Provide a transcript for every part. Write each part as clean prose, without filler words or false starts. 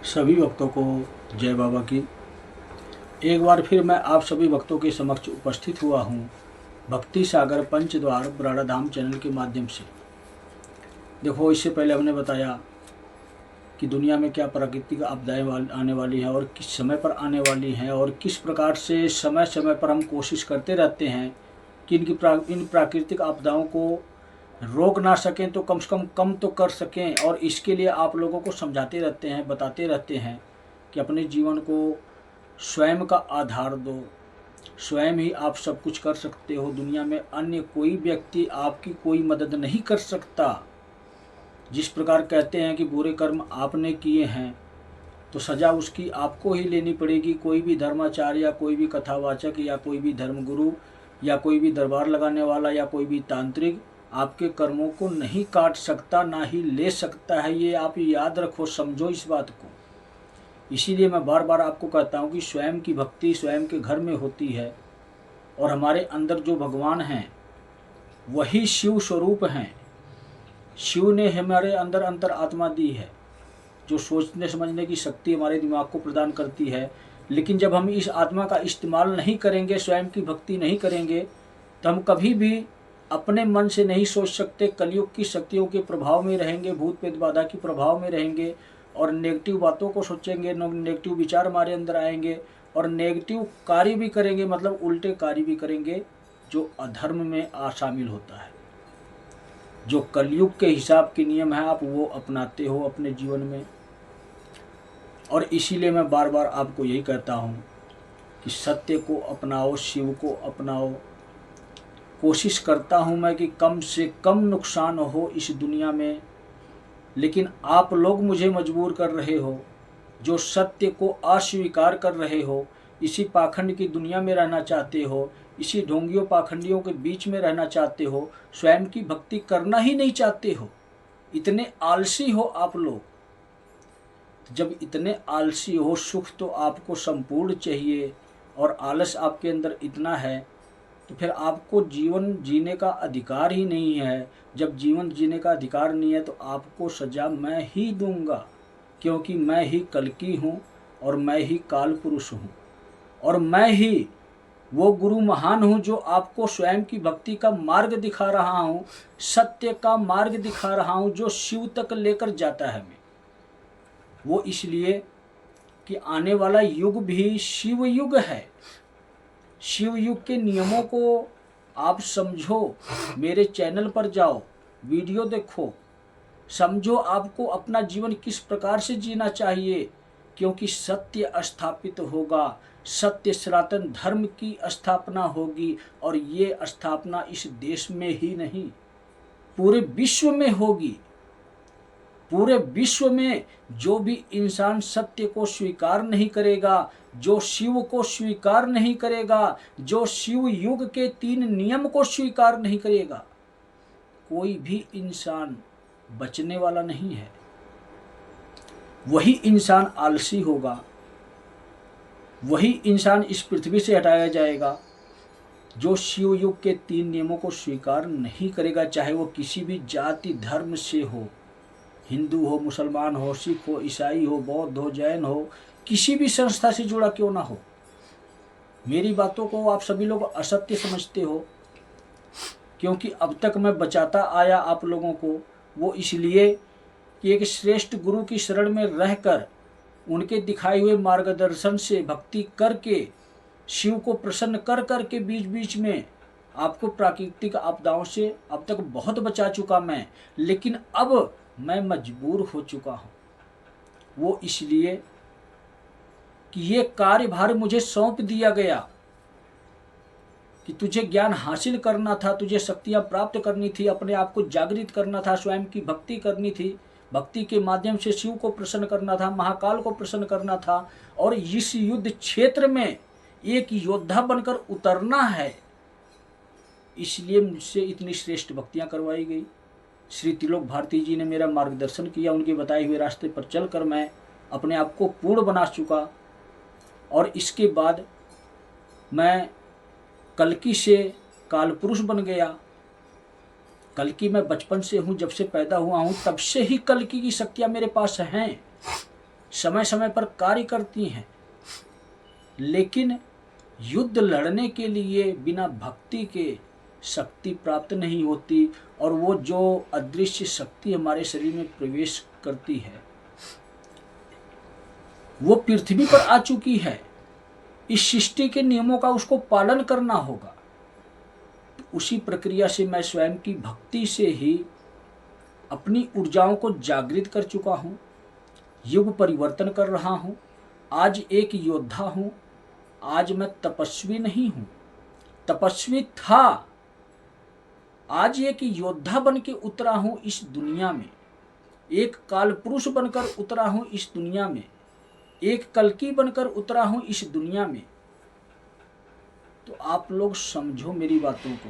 सभी भक्तों को जय बाबा की। एक बार फिर मैं आप सभी भक्तों के समक्ष उपस्थित हुआ हूँ भक्ति सागर पंचद्वार बराड़ाधाम चैनल के माध्यम से। देखो, इससे पहले हमने बताया कि दुनिया में क्या प्राकृतिक आपदाएं आने वाली हैं और किस समय पर आने वाली हैं, और किस प्रकार से समय समय पर हम कोशिश करते रहते हैं कि इन प्राकृतिक आपदाओं को रोक ना सकें तो कम से कम तो कर सकें। और इसके लिए आप लोगों को समझाते रहते हैं, बताते रहते हैं कि अपने जीवन को स्वयं का आधार दो, स्वयं ही आप सब कुछ कर सकते हो। दुनिया में अन्य कोई व्यक्ति आपकी कोई मदद नहीं कर सकता। जिस प्रकार कहते हैं कि बुरे कर्म आपने किए हैं तो सज़ा उसकी आपको ही लेनी पड़ेगी। कोई भी धर्माचार्य या कोई भी कथावाचक या कोई भी धर्मगुरु या कोई भी दरबार लगाने वाला या कोई भी तांत्रिक आपके कर्मों को नहीं काट सकता, ना ही ले सकता है। ये आप याद रखो, समझो इस बात को। इसीलिए मैं बार बार आपको कहता हूँ कि स्वयं की भक्ति स्वयं के घर में होती है, और हमारे अंदर जो भगवान हैं वही शिव स्वरूप हैं। शिव ने हमारे अंदर अंतर आत्मा दी है जो सोचने समझने की शक्ति हमारे दिमाग को प्रदान करती है। लेकिन जब हम इस आत्मा का इस्तेमाल नहीं करेंगे, स्वयं की भक्ति नहीं करेंगे, तो हम कभी भी अपने मन से नहीं सोच सकते। कलयुग की शक्तियों के प्रभाव में रहेंगे, भूत प्रेत बाधा के प्रभाव में रहेंगे, और नेगेटिव बातों को सोचेंगे, नेगेटिव विचार हमारे अंदर आएंगे, और नेगेटिव कार्य भी करेंगे, मतलब उल्टे कार्य भी करेंगे जो अधर्म में शामिल होता है। जो कलयुग के हिसाब के नियम है आप वो अपनाते हो अपने जीवन में। और इसीलिए मैं बार बार आपको यही कहता हूँ कि सत्य को अपनाओ, शिव को अपनाओ। कोशिश करता हूँ मैं कि कम से कम नुकसान हो इस दुनिया में, लेकिन आप लोग मुझे मजबूर कर रहे हो, जो सत्य को अस्वीकार कर रहे हो, इसी पाखंड की दुनिया में रहना चाहते हो, इसी ढोंगियों पाखंडियों के बीच में रहना चाहते हो, स्वयं की भक्ति करना ही नहीं चाहते हो। इतने आलसी हो आप लोग। जब इतने आलसी हो, सुख तो आपको संपूर्ण चाहिए और आलस आपके अंदर इतना है, तो फिर आपको जीवन जीने का अधिकार ही नहीं है। जब जीवन जीने का अधिकार नहीं है तो आपको सजा मैं ही दूंगा, क्योंकि मैं ही कल्कि हूँ और मैं ही काल पुरुष हूँ, और मैं ही वो गुरु महान हूँ जो आपको स्वयं की भक्ति का मार्ग दिखा रहा हूँ, सत्य का मार्ग दिखा रहा हूँ, जो शिव तक लेकर जाता है। मैं वो इसलिए कि आने वाला युग भी शिव युग है। शिव युग के नियमों को आप समझो, मेरे चैनल पर जाओ, वीडियो देखो, समझो आपको अपना जीवन किस प्रकार से जीना चाहिए, क्योंकि सत्य स्थापित होगा, सत्य सनातन धर्म की स्थापना होगी, और ये स्थापना इस देश में ही नहीं पूरे विश्व में होगी। पूरे विश्व में जो भी इंसान सत्य को स्वीकार नहीं करेगा, जो शिव को स्वीकार नहीं करेगा, जो शिव युग के 3 नियम को स्वीकार नहीं करेगा, कोई भी इंसान बचने वाला नहीं है। वही इंसान आलसी होगा, वही इंसान इस पृथ्वी से हटाया जाएगा जो शिव युग के 3 नियमों को स्वीकार नहीं करेगा, चाहे वो किसी भी जाति धर्म से हो, हिंदू हो, मुसलमान हो, सिख हो, ईसाई हो, बौद्ध हो, जैन हो, किसी भी संस्था से जुड़ा क्यों ना हो। मेरी बातों को आप सभी लोग असत्य समझते हो, क्योंकि अब तक मैं बचाता आया आप लोगों को, वो इसलिए कि एक श्रेष्ठ गुरु की शरण में रहकर उनके दिखाए हुए मार्गदर्शन से भक्ति करके शिव को प्रसन्न कर करके बीच बीच में आपको प्राकृतिक आपदाओं से अब तक बहुत बचा चुका मैं। लेकिन अब मैं मजबूर हो चुका हूँ, वो इसलिए कि ये कार्यभार मुझे सौंप दिया गया कि तुझे ज्ञान हासिल करना था, तुझे शक्तियाँ प्राप्त करनी थी, अपने आप को जागृत करना था, स्वयं की भक्ति करनी थी, भक्ति के माध्यम से शिव को प्रसन्न करना था, महाकाल को प्रसन्न करना था, और इस युद्ध क्षेत्र में एक योद्धा बनकर उतरना है। इसलिए मुझसे इतनी श्रेष्ठ भक्तियाँ करवाई गई। श्री त्रिलोक भारती जी ने मेरा मार्गदर्शन किया, उनके बताए हुए रास्ते पर चलकर मैं अपने आप को पूर्ण बना चुका। और इसके बाद मैं कल्कि से कालपुरुष बन गया। कल्कि मैं बचपन से हूँ, जब से पैदा हुआ हूँ तब से ही कल्कि की शक्तियाँ मेरे पास हैं। समय समय पर कार्य करती हैं, लेकिन युद्ध लड़ने के लिए बिना भक्ति के शक्ति प्राप्त नहीं होती। और वो जो अदृश्य शक्ति हमारे शरीर में प्रवेश करती है वो पृथ्वी पर आ चुकी है। इस सृष्टि के नियमों का उसको पालन करना होगा। तो उसी प्रक्रिया से मैं स्वयं की भक्ति से ही अपनी ऊर्जाओं को जागृत कर चुका हूँ, युग परिवर्तन कर रहा हूँ। आज एक योद्धा हूँ, आज मैं तपस्वी नहीं हूँ, तपस्वी था। आज एक योद्धा बन के उतरा हूँ इस दुनिया में, एक काल पुरुष बनकर उतरा हूँ इस दुनिया में, एक कल्कि बनकर उतरा हूँ इस दुनिया में। तो आप लोग समझो मेरी बातों को।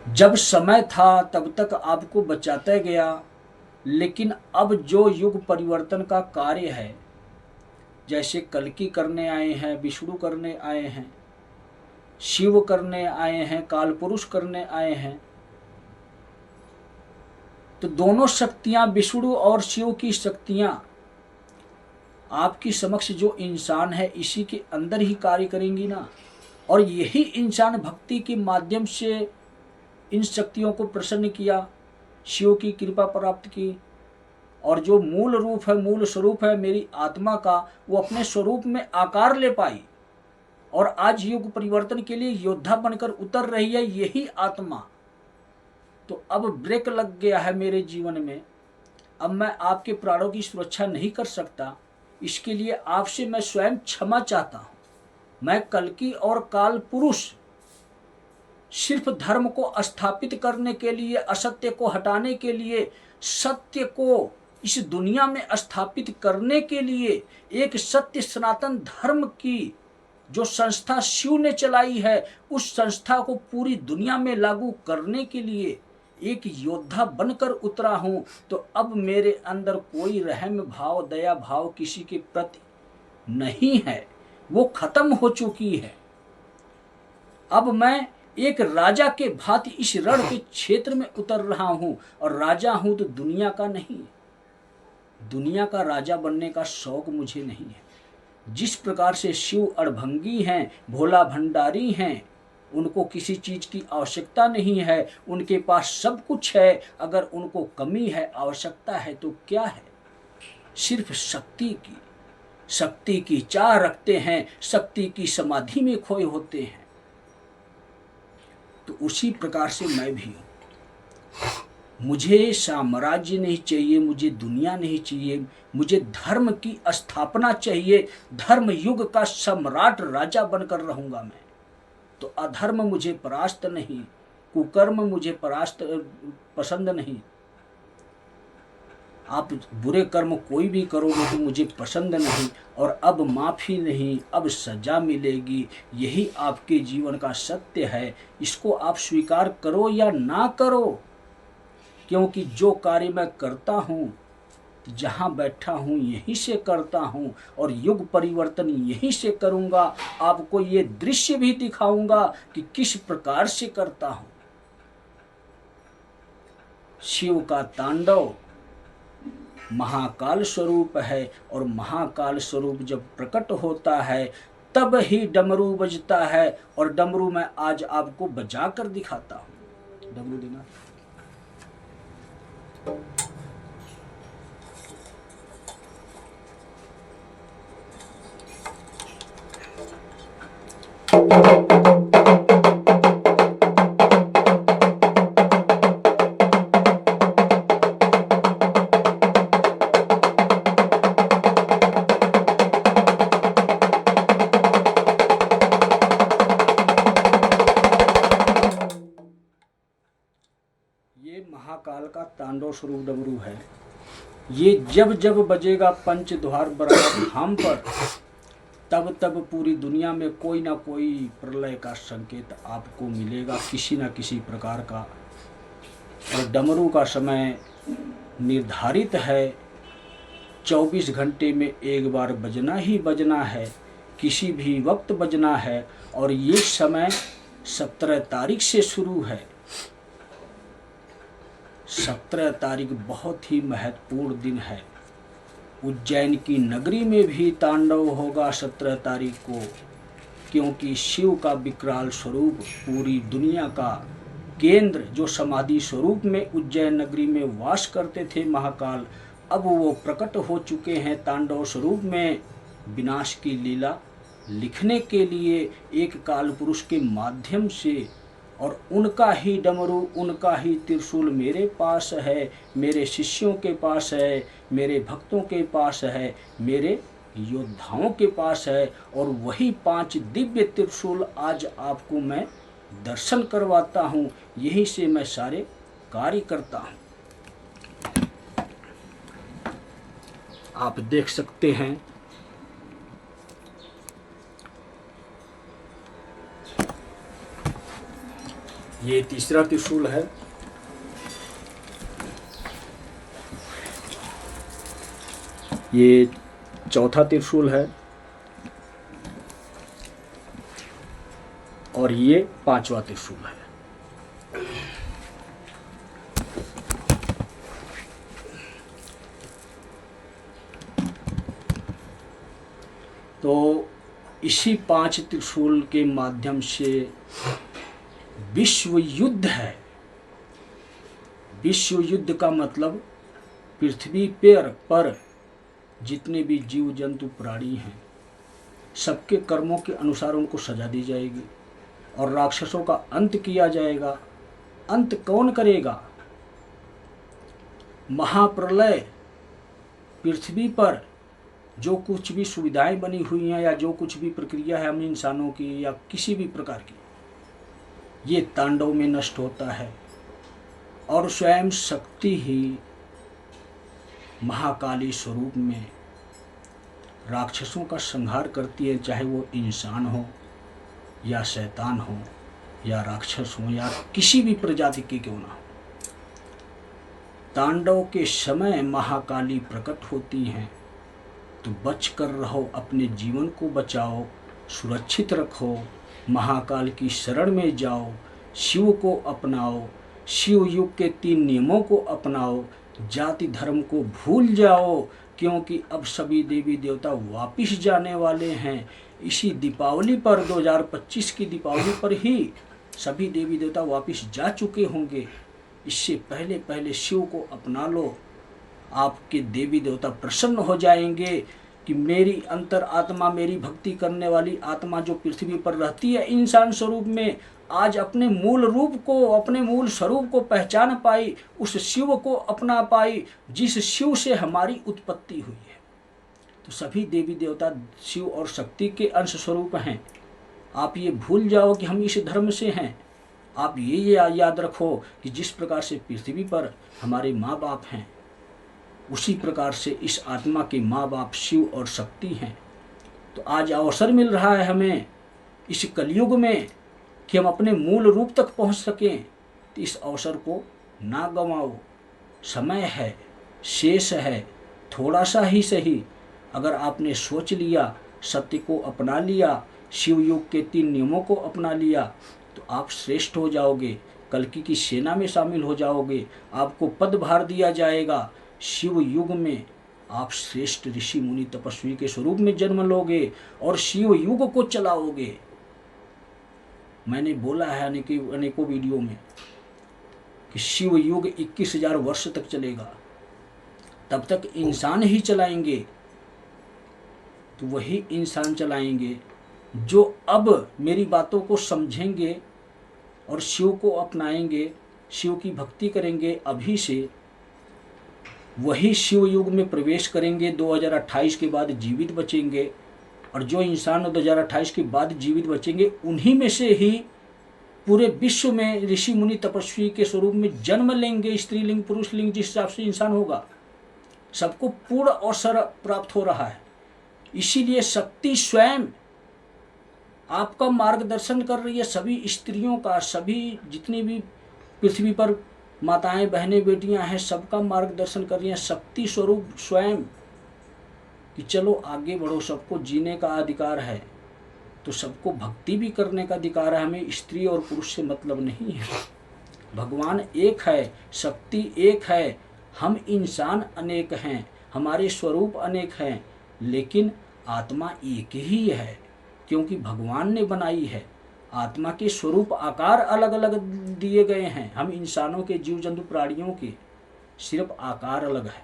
जब समय था तब तक आपको बचाता गया, लेकिन अब जो युग परिवर्तन का कार्य है, जैसे कल्कि करने आए हैं, विष्णु करने आए हैं, शिव करने आए हैं, काल पुरुष करने आए हैं, तो दोनों शक्तियां, विष्णु और शिव की शक्तियां आपकी समक्ष जो इंसान है इसी के अंदर ही कार्य करेंगी ना। और यही इंसान भक्ति के माध्यम से इन शक्तियों को प्रसन्न किया, शिव की कृपा प्राप्त की, और जो मूल रूप है, मूल स्वरूप है मेरी आत्मा का, वो अपने स्वरूप में आकार ले पाई और आज युग परिवर्तन के लिए योद्धा बनकर उतर रही है यही आत्मा। तो अब ब्रेक लग गया है मेरे जीवन में। अब मैं आपके प्राणों की सुरक्षा नहीं कर सकता। इसके लिए आपसे मैं स्वयं क्षमा चाहता हूँ। मैं कल्कि और काल पुरुष सिर्फ धर्म को स्थापित करने के लिए, असत्य को हटाने के लिए, सत्य को इस दुनिया में स्थापित करने के लिए, एक सत्य सनातन धर्म की जो संस्था शिव ने चलाई है उस संस्था को पूरी दुनिया में लागू करने के लिए एक योद्धा बनकर उतरा हूं। तो अब मेरे अंदर कोई रहम भाव, दया भाव किसी के प्रति नहीं है, वो खत्म हो चुकी है। अब मैं एक राजा के भांति इस रण के क्षेत्र में उतर रहा हूं, और राजा हूं तो दुनिया का नहीं, दुनिया का राजा बनने का शौक मुझे नहीं है। जिस प्रकार से शिव अड़भंगी हैं, भोला भंडारी हैं, उनको किसी चीज की आवश्यकता नहीं है, उनके पास सब कुछ है। अगर उनको कमी है, आवश्यकता है तो क्या है? सिर्फ शक्ति की चाह रखते हैं, शक्ति की समाधि में खोए होते हैं। तो उसी प्रकार से मैं भी हूं। मुझे साम्राज्य नहीं चाहिए, मुझे दुनिया नहीं चाहिए, मुझे धर्म की स्थापना चाहिए। धर्म युग का सम्राट राजा बनकर रहूंगा मैं। तो अधर्म मुझे परास्त नहीं, कुकर्म मुझे पसंद नहीं। आप बुरे कर्म कोई भी करोगे तो मुझे पसंद नहीं। और अब माफ़ी नहीं, अब सजा मिलेगी। यही आपके जीवन का सत्य है। इसको आप स्वीकार करो या ना करो, क्योंकि जो कार्य मैं करता हूँ, जहाँ बैठा हूँ यहीं से करता हूँ, और युग परिवर्तन यहीं से करूँगा। आपको ये दृश्य भी दिखाऊंगा कि किस प्रकार से करता हूँ। शिव का तांडव महाकाल स्वरूप है, और महाकाल स्वरूप जब प्रकट होता है तब ही डमरू बजता है। और डमरू मैं आज आपको बजा कर दिखाता हूँ। डमरू देना। ये महाकाल का तांडव स्वरूप डमरू है। ये जब जब बजेगा पंचद्वार बराबर धाम पर, तब तब पूरी दुनिया में कोई ना कोई प्रलय का संकेत आपको मिलेगा, किसी न किसी प्रकार का। और डमरू का समय निर्धारित है, 24 घंटे में एक बार बजना ही बजना है, किसी भी वक्त बजना है। और ये समय 17 तारीख से शुरू है। 17 तारीख बहुत ही महत्वपूर्ण दिन है। उज्जैन की नगरी में भी तांडव होगा 17 तारीख को, क्योंकि शिव का विकराल स्वरूप पूरी दुनिया का केंद्र जो समाधि स्वरूप में उज्जैन नगरी में वास करते थे महाकाल, अब वो प्रकट हो चुके हैं तांडव स्वरूप में विनाश की लीला लिखने के लिए एक काल पुरुष के माध्यम से। और उनका ही डमरू, उनका ही त्रिशूल मेरे पास है, मेरे शिष्यों के पास है, मेरे भक्तों के पास है, मेरे योद्धाओं के पास है। और वही 5 दिव्य त्रिशूल आज आपको मैं दर्शन करवाता हूँ, यहीं से मैं सारे कार्य करता हूँ। आप देख सकते हैं ये तीसरा त्रिशूल है, ये चौथा त्रिशूल है और ये 5वां त्रिशूल है। तो इसी 5 त्रिशूल के माध्यम से विश्व युद्ध है। विश्व युद्ध का मतलब पृथ्वी पर जितने भी जीव जंतु प्राणी हैं सबके कर्मों के अनुसार उनको सजा दी जाएगी और राक्षसों का अंत किया जाएगा। अंत कौन करेगा? महाप्रलय पृथ्वी पर जो कुछ भी सुविधाएं बनी हुई हैं या जो कुछ भी प्रक्रिया है हम इंसानों की या किसी भी प्रकार की, ये तांडव में नष्ट होता है। और स्वयं शक्ति ही महाकाली स्वरूप में राक्षसों का संहार करती है, चाहे वो इंसान हो या शैतान हो या राक्षस हो या किसी भी प्रजाति के क्यों ना हो। तांडव के समय महाकाली प्रकट होती हैं, तो बच कर रहो, अपने जीवन को बचाओ, सुरक्षित रखो, महाकाल की शरण में जाओ, शिव को अपनाओ, शिव युग के 3 नियमों को अपनाओ, जाति धर्म को भूल जाओ, क्योंकि अब सभी देवी देवता वापिस जाने वाले हैं। इसी दीपावली पर 2025 की दीपावली पर ही सभी देवी देवता वापिस जा चुके होंगे। इससे पहले पहले शिव को अपना लो, आपके देवी देवता प्रसन्न हो जाएंगे कि मेरी अंतर आत्मा, मेरी भक्ति करने वाली आत्मा जो पृथ्वी पर रहती है इंसान स्वरूप में, आज अपने मूल रूप को, अपने मूल स्वरूप को पहचान पाई, उस शिव को अपना पाई जिस शिव से हमारी उत्पत्ति हुई है। तो सभी देवी देवता शिव और शक्ति के अंश स्वरूप हैं। आप ये भूल जाओ कि हम इस धर्म से हैं। आप ये याद रखो कि जिस प्रकार से पृथ्वी पर हमारे माँ बाप हैं, उसी प्रकार से इस आत्मा के माँ बाप शिव और शक्ति हैं। तो आज अवसर मिल रहा है हमें इस कलयुग में कि हम अपने मूल रूप तक पहुँच सकें, तो इस अवसर को ना गंवाओ। समय है, शेष है, थोड़ा सा ही सही। अगर आपने सोच लिया, सत्य को अपना लिया, शिव युग के 3 नियमों को अपना लिया, तो आप श्रेष्ठ हो जाओगे, कल्कि की सेना में शामिल हो जाओगे, आपको पदभार दिया जाएगा। शिव युग में आप श्रेष्ठ ऋषि मुनि तपस्वी के स्वरूप में जन्म लोगे और शिव युग को चलाओगे। मैंने बोला है अनेकों वीडियो में कि शिव युग 21,000 वर्ष तक चलेगा, तब तक इंसान ही चलाएंगे। तो वही इंसान चलाएंगे जो अब मेरी बातों को समझेंगे और शिव को अपनाएंगे, शिव की भक्ति करेंगे। अभी से वही शिव युग में प्रवेश करेंगे, 2028 के बाद जीवित बचेंगे। और जो इंसान 2028 के बाद जीवित बचेंगे, उन्हीं में से ही पूरे विश्व में ऋषि मुनि तपस्वी के स्वरूप में जन्म लेंगे। स्त्रीलिंग पुरुषलिंग जिस हिसाब से इंसान होगा, सबको पूर्ण अवसर प्राप्त हो रहा है। इसीलिए शक्ति स्वयं आपका मार्गदर्शन कर रही है, सभी स्त्रियों का, सभी जितनी भी पृथ्वी पर माताएं बहनें बेटियां हैं, सबका मार्गदर्शन कर रही हैं शक्ति स्वरूप स्वयं कि चलो आगे बढ़ो, सबको जीने का अधिकार है, तो सबको भक्ति भी करने का अधिकार है। हमें स्त्री और पुरुष से मतलब नहीं है। भगवान एक है, शक्ति एक है, हम इंसान अनेक हैं। हमारे स्वरूप अनेक हैं, लेकिन आत्मा एक ही है, क्योंकि भगवान ने बनाई है। आत्मा के स्वरूप आकार अलग अलग दिए गए हैं। हम इंसानों के, जीव जंतु प्राणियों के सिर्फ आकार अलग है।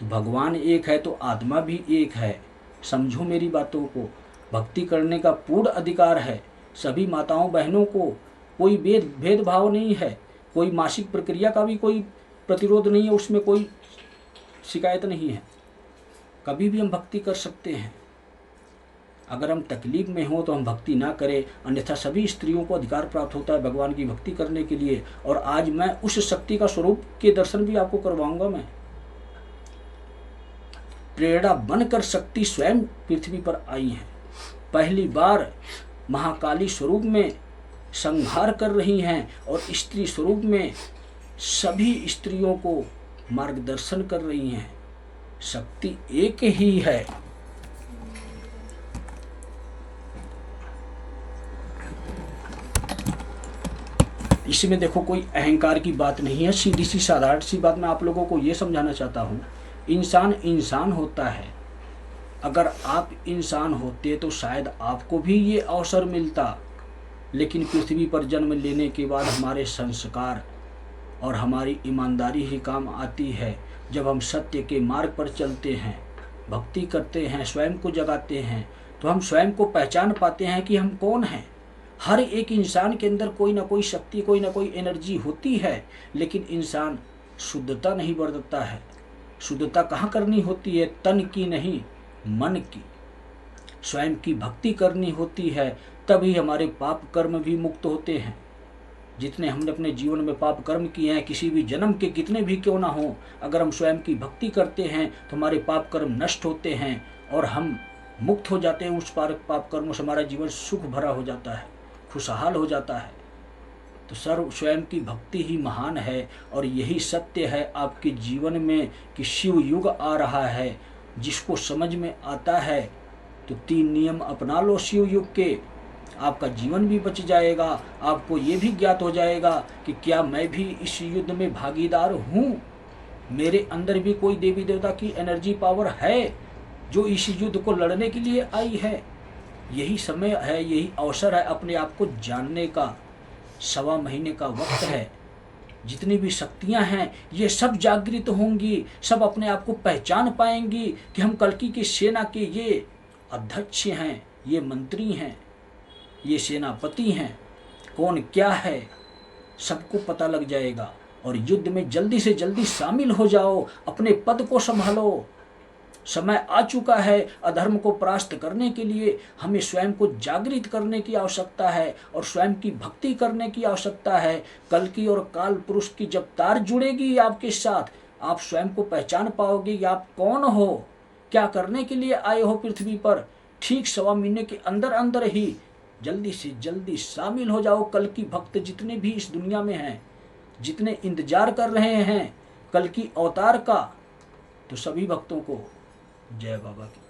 तो भगवान एक है तो आत्मा भी एक है। समझो मेरी बातों को। भक्ति करने का पूर्ण अधिकार है सभी माताओं बहनों को। कोई भेदभाव नहीं है। कोई मासिक प्रक्रिया का भी कोई प्रतिरोध नहीं है, उसमें कोई शिकायत नहीं है। कभी भी हम भक्ति कर सकते हैं। अगर हम तकलीफ में हो तो हम भक्ति ना करें, अन्यथा सभी स्त्रियों को अधिकार प्राप्त होता है भगवान की भक्ति करने के लिए। और आज मैं उस शक्ति का स्वरूप के दर्शन भी आपको करवाऊंगा। मैं प्रेरणा बनकर शक्ति स्वयं पृथ्वी पर आई है। पहली बार महाकाली स्वरूप में संहार कर रही हैं और स्त्री स्वरूप में सभी स्त्रियों को मार्गदर्शन कर रही हैं। शक्ति एक ही है। इसमें देखो कोई अहंकार की बात नहीं है। सीधी सी साधारण सी बात मैं आप लोगों को ये समझाना चाहता हूँ। इंसान इंसान होता है। अगर आप इंसान होते तो शायद आपको भी ये अवसर मिलता, लेकिन पृथ्वी पर जन्म लेने के बाद हमारे संस्कार और हमारी ईमानदारी ही काम आती है। जब हम सत्य के मार्ग पर चलते हैं, भक्ति करते हैं, स्वयं को जगाते हैं, तो हम स्वयं को पहचान पाते हैं कि हम कौन हैं। हर एक इंसान के अंदर कोई ना कोई शक्ति, कोई ना कोई एनर्जी होती है, लेकिन इंसान शुद्धता नहीं बरतता है। शुद्धता कहाँ करनी होती है? तन की नहीं, मन की। स्वयं की भक्ति करनी होती है, तभी हमारे पाप कर्म भी मुक्त होते हैं। जितने हमने अपने जीवन में पाप कर्म किए हैं, किसी भी जन्म के कितने भी क्यों ना हो, अगर हम स्वयं की भक्ति करते हैं तो हमारे पाप कर्म नष्ट होते हैं और हम मुक्त हो जाते हैं उस पाप कर्मों से। हमारा जीवन सुख भरा हो जाता है, खुशहाल हो जाता है। तो सर्व स्वयं की भक्ति ही महान है। और यही सत्य है आपके जीवन में कि शिव युग आ रहा है। जिसको समझ में आता है तो 3 नियम अपना लो शिव युग के, आपका जीवन भी बच जाएगा। आपको ये भी ज्ञात हो जाएगा कि क्या मैं भी इस युद्ध में भागीदार हूँ। मेरे अंदर भी कोई देवी देवता की एनर्जी पावर है जो इस युद्ध को लड़ने के लिए आई है। यही समय है, यही अवसर है अपने आप को जानने का। 1.25 महीने का वक्त है। जितनी भी शक्तियां हैं ये सब जागृत होंगी, सब अपने आप को पहचान पाएंगी कि हम कल्कि की सेना के ये अध्यक्ष हैं, ये मंत्री हैं, ये सेनापति हैं, कौन क्या है सबको पता लग जाएगा। और युद्ध में जल्दी से जल्दी शामिल हो जाओ, अपने पद को संभालो। समय आ चुका है अधर्म को परास्त करने के लिए। हमें स्वयं को जागृत करने की आवश्यकता है और स्वयं की भक्ति करने की आवश्यकता है। कल्कि और काल पुरुष की जब तार जुड़ेगी आपके साथ, आप स्वयं को पहचान पाओगे कि आप कौन हो, क्या करने के लिए आए हो पृथ्वी पर। ठीक 1.25 महीने के अंदर अंदर ही जल्दी से जल्दी शामिल हो जाओ। कल्कि भक्त जितने भी इस दुनिया में हैं, जितने इंतजार कर रहे हैं कल्कि अवतार का, तो सभी भक्तों को जय बाबा की।